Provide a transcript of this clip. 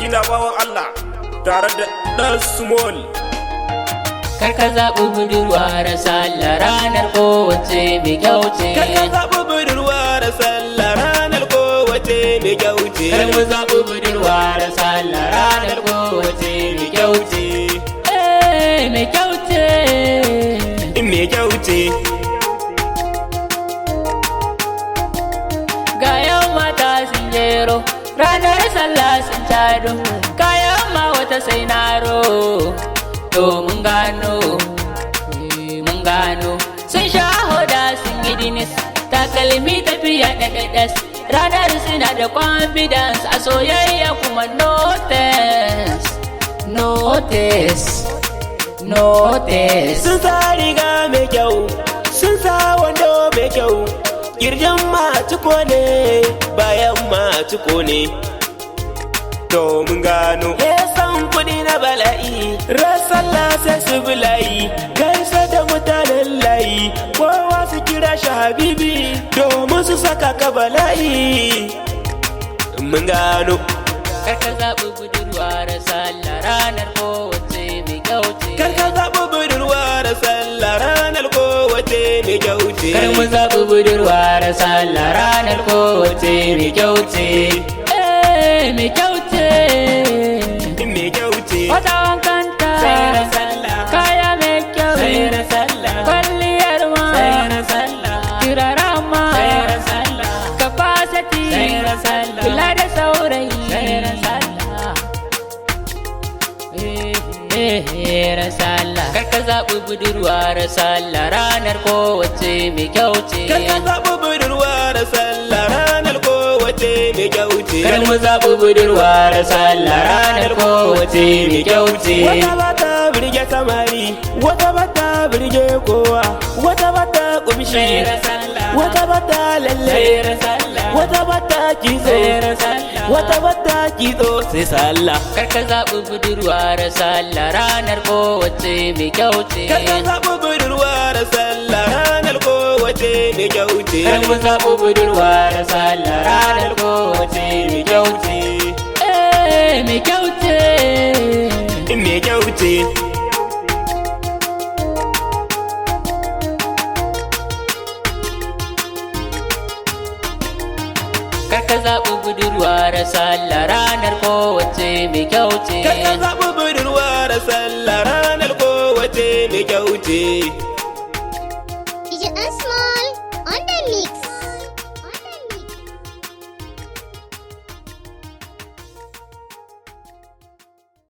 abokina bawan Allah tare da ɗan small. Karka zaɓi budurwa da sallah ranar kowace mai kyau ce. Karka zaɓi budurwa da sallah ranar kowace mai kyau ce. Kar mu zaɓi budurwa da sallah ranar kowace mai kyau ce. Mai kyau ce. Mai kyau ce. Gayan mata sun jero ranar sallah sun tado, kayan ma wata sai naro. To mun gano sun sha hoda sun yi dinis, takalmi tafiya da dadas, ranar suna da confidence a soyayya kuma notice. Sun sa riga mai kyau, sun sa wando mai kyau, kirjin matuko ne bayan matuko ne. To mun gano san kudi na bala'i, rasalla sai su bulayi, gaisa da mutanen layi, kowa su kira shi habibi domin su saka ka bala'i. Mun gano karka zaɓi budurwa da sallah ranar kowace mai kyau ce. Karka zaɓi budurwa da sallah ranar kowace mai kyau ce. Kar mu zaɓi budurwa da sallah ranar kowace mai kyau ce. Mai kyau ce. Mai kyau ce. Wata wankanta sai na sallah, kaya mai kyau sai na sallah, kwalliyar ma sai na sallah, turaren ma sai na sallah, capacity sai na sallah, kula da saurayi sai na sallah. Sallah karka zaɓi budurwa da sallah ranar kowace mai kyau ce. Karka zaɓi budurwa da sallah ranar kowace mai kyau ce. Kar mu zaɓi budurwa da sallah ranar kowace mai kyau ce. Wata bata birge samari, wata bata birge kowa, wata bata kumshi, wata bata lalle, wata bata kitso, wata bata kitso sai sallah. Karka zaɓi budurwa da sallah ranar kowace mai kyau ce. Karka zaɓi budurwa da sallah ranar kowace mai kyau ce. Kar mu zaɓi budurwa da sallah ranar kowace mai kyau ce. Mai kyau ce. Mai kyau ce. Karka zaɓi budurwa da sallah ranar kowace mai kyau ce. Karka zaɓi budurwa da sallah ranar kowace mai kyau ce.